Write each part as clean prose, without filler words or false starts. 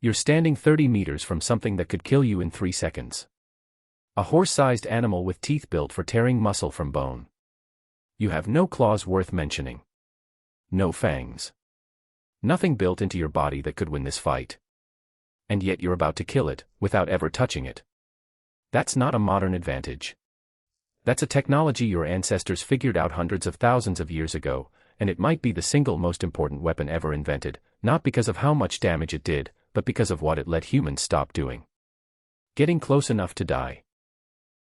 You're standing 30 meters from something that could kill you in 3 seconds. A horse-sized animal with teeth built for tearing muscle from bone. You have no claws worth mentioning. No fangs. Nothing built into your body that could win this fight. And yet you're about to kill it, without ever touching it. That's not a modern advantage. That's a technology your ancestors figured out hundreds of thousands of years ago, and it might be the single most important weapon ever invented, not because of how much damage it did, but because of what it let humans stop doing. Getting close enough to die.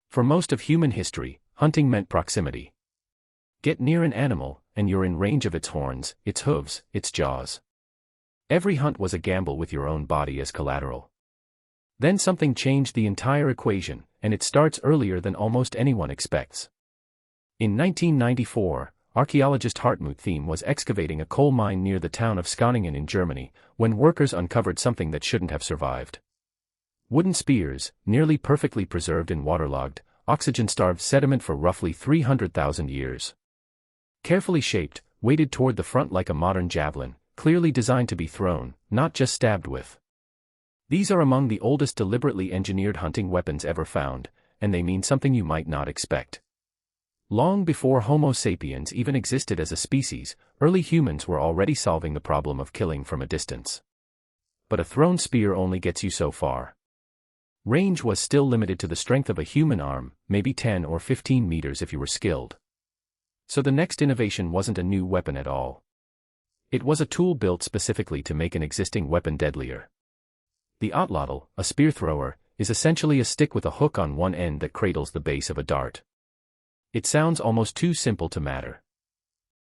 For most of human history, hunting meant proximity. Get near an animal, and you're in range of its horns, its hooves, its jaws. Every hunt was a gamble with your own body as collateral. Then something changed the entire equation, and it starts earlier than almost anyone expects. In 1994, archaeologist Hartmut Thiem was excavating a coal mine near the town of Schoningen in Germany, when workers uncovered something that shouldn't have survived. Wooden spears, nearly perfectly preserved in waterlogged, oxygen-starved sediment for roughly 300,000 years. Carefully shaped, weighted toward the front like a modern javelin, clearly designed to be thrown, not just stabbed with. These are among the oldest deliberately engineered hunting weapons ever found, and they mean something you might not expect. Long before Homo sapiens even existed as a species, early humans were already solving the problem of killing from a distance. But a thrown spear only gets you so far. Range was still limited to the strength of a human arm, maybe 10 or 15 meters if you were skilled. So the next innovation wasn't a new weapon at all. It was a tool built specifically to make an existing weapon deadlier. The Atlatl, a spear thrower, is essentially a stick with a hook on one end that cradles the base of a dart. It sounds almost too simple to matter.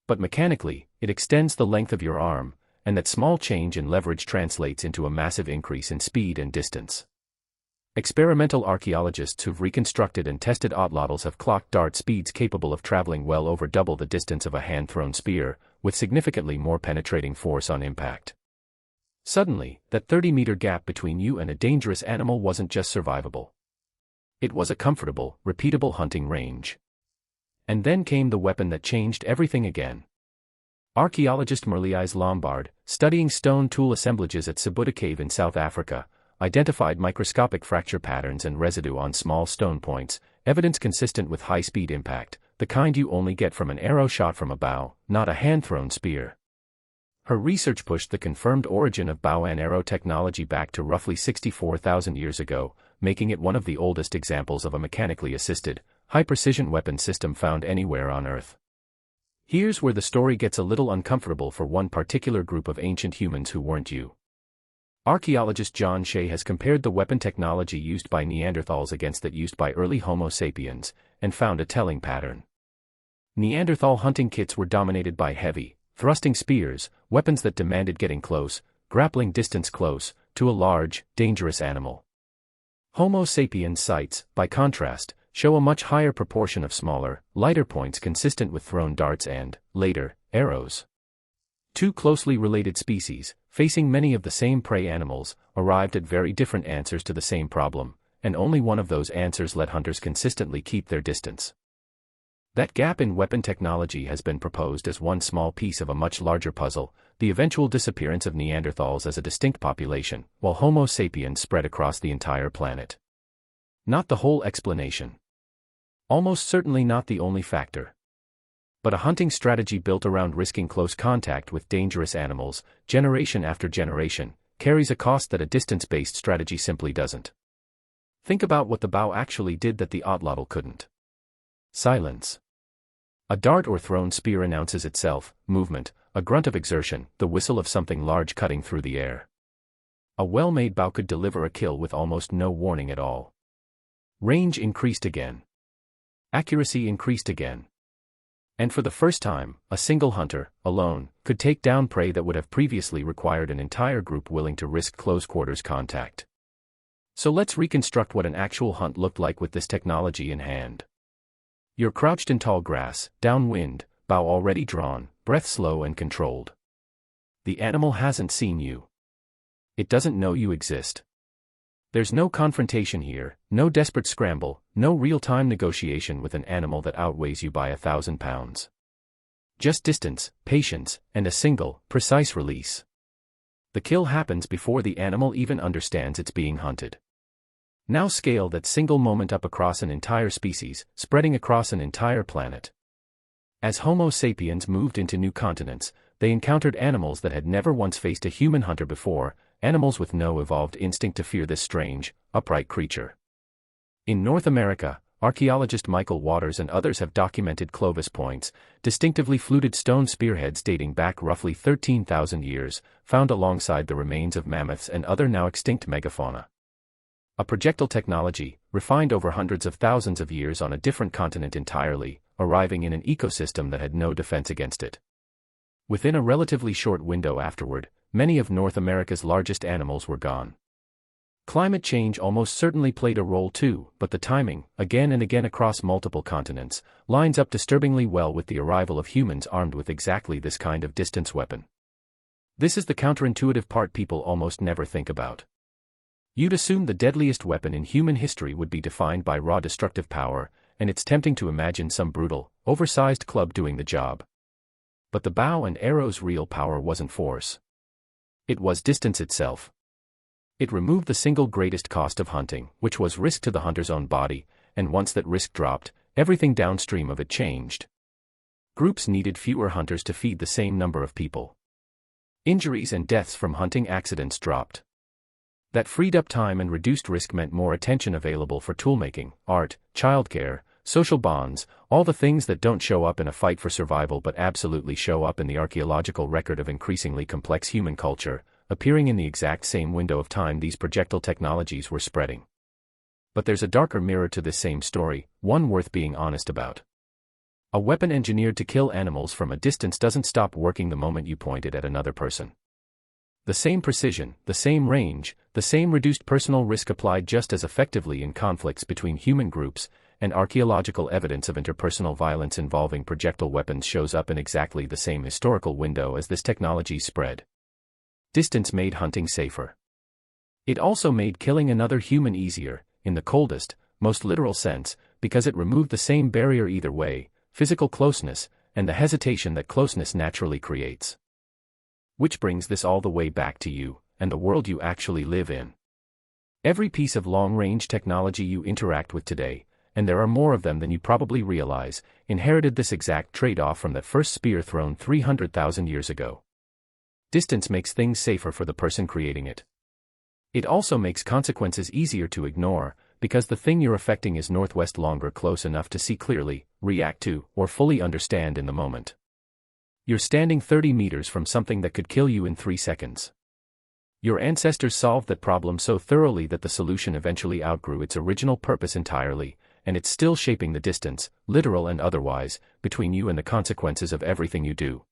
But mechanically, it extends the length of your arm, and that small change in leverage translates into a massive increase in speed and distance. Experimental archaeologists who've reconstructed and tested Atlatls have clocked dart speeds capable of traveling well over double the distance of a hand-thrown spear, with significantly more penetrating force on impact. Suddenly, that 30-meter gap between you and a dangerous animal wasn't just survivable. It was a comfortable, repeatable hunting range. And then came the weapon that changed everything again. Archaeologist Merlies Lombard, studying stone tool assemblages at Sibudu Cave in South Africa, identified microscopic fracture patterns and residue on small stone points, evidence consistent with high-speed impact, the kind you only get from an arrow shot from a bow, not a hand-thrown spear. Her research pushed the confirmed origin of bow and arrow technology back to roughly 64,000 years ago, making it one of the oldest examples of a mechanically assisted, high-precision weapon system found anywhere on Earth. Here's where the story gets a little uncomfortable for one particular group of ancient humans who weren't you. Archaeologist John Shea has compared the weapon technology used by Neanderthals against that used by early Homo sapiens, and found a telling pattern. Neanderthal hunting kits were dominated by heavy, thrusting spears, weapons that demanded getting close, grappling distance close, to a large, dangerous animal. Homo sapiens sights, by contrast, show a much higher proportion of smaller, lighter points consistent with thrown darts and, later, arrows. Two closely related species, facing many of the same prey animals, arrived at very different answers to the same problem, and only one of those answers let hunters consistently keep their distance. That gap in weapon technology has been proposed as one small piece of a much larger puzzle, the eventual disappearance of Neanderthals as a distinct population, while Homo sapiens spread across the entire planet. Not the whole explanation. Almost certainly not the only factor. But a hunting strategy built around risking close contact with dangerous animals, generation after generation, carries a cost that a distance-based strategy simply doesn't. Think about what the bow actually did that the Atlatl couldn't. Silence. A dart or thrown spear announces itself, movement, a grunt of exertion, the whistle of something large cutting through the air. A well-made bow could deliver a kill with almost no warning at all. Range increased again. Accuracy increased again. And for the first time, a single hunter, alone, could take down prey that would have previously required an entire group willing to risk close-quarters contact. So let's reconstruct what an actual hunt looked like with this technology in hand. You're crouched in tall grass, downwind, bow already drawn, breath slow and controlled. The animal hasn't seen you. It doesn't know you exist. There's no confrontation here, no desperate scramble, no real-time negotiation with an animal that outweighs you by 1,000 pounds. Just distance, patience, and a single, precise release. The kill happens before the animal even understands it's being hunted. Now scale that single moment up across an entire species, spreading across an entire planet. As Homo sapiens moved into new continents, they encountered animals that had never once faced a human hunter before, animals with no evolved instinct to fear this strange, upright creature. In North America, archaeologist Michael Waters and others have documented Clovis points, distinctively fluted stone spearheads dating back roughly 13,000 years, found alongside the remains of mammoths and other now extinct megafauna. A projectile technology, refined over hundreds of thousands of years on a different continent entirely, arriving in an ecosystem that had no defense against it. Within a relatively short window afterward, many of North America's largest animals were gone. Climate change almost certainly played a role too, but the timing, again and again across multiple continents, lines up disturbingly well with the arrival of humans armed with exactly this kind of distance weapon. This is the counterintuitive part people almost never think about. You'd assume the deadliest weapon in human history would be defined by raw destructive power, and it's tempting to imagine some brutal, oversized club doing the job. But the bow and arrow's real power wasn't force. It was distance itself. It removed the single greatest cost of hunting, which was risk to the hunter's own body, and once that risk dropped, everything downstream of it changed. Groups needed fewer hunters to feed the same number of people. Injuries and deaths from hunting accidents dropped. That freed up time and reduced risk meant more attention available for toolmaking, art, childcare, social bonds, all the things that don't show up in a fight for survival but absolutely show up in the archaeological record of increasingly complex human culture, appearing in the exact same window of time these projectile technologies were spreading. But there's a darker mirror to this same story, one worth being honest about. A weapon engineered to kill animals from a distance doesn't stop working the moment you point it at another person. The same precision, the same range, the same reduced personal risk applied just as effectively in conflicts between human groups, and archaeological evidence of interpersonal violence involving projectile weapons shows up in exactly the same historical window as this technology spread. Distance made hunting safer. It also made killing another human easier, in the coldest, most literal sense, because it removed the same barrier either way, physical closeness, and the hesitation that closeness naturally creates. Which brings this all the way back to you, and the world you actually live in. Every piece of long-range technology you interact with today, and there are more of them than you probably realize, inherited this exact trade-off from that first spear thrown 300,000 years ago. Distance makes things safer for the person creating it. It also makes consequences easier to ignore, because the thing you're affecting is northwest longer close enough to see clearly, react to, or fully understand in the moment. You're standing 30 meters from something that could kill you in 3 seconds. Your ancestors solved that problem so thoroughly that the solution eventually outgrew its original purpose entirely, and it's still shaping the distance, literal and otherwise, between you and the consequences of everything you do.